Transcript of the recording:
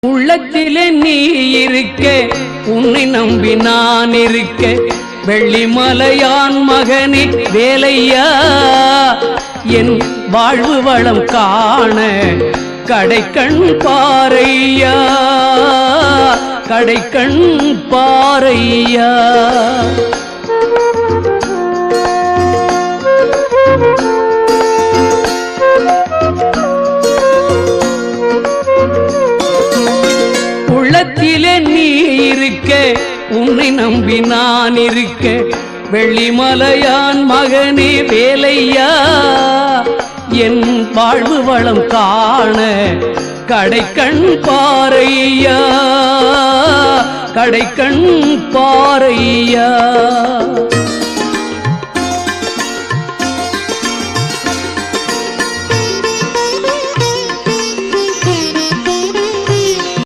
உள்ளத்திலே நீ இருக்க, உன்னை நம்பி நான் இருக்க, வெள்ளிமலையான் மகனே வேலையா, என் வாழ்வு வளம் காண கடைக்கண் பாரையா, கடைக்கண் பாரையா. உள்ளத்திலே நீ இருக்க, உன்னை நம்பி நான் இருக்க, வெள்ளிமலையான் மகனே வேலையா, என் வாழ்வு வளம் காண கடைக்கண் பாரையா, கடைக்கண் பாரையா.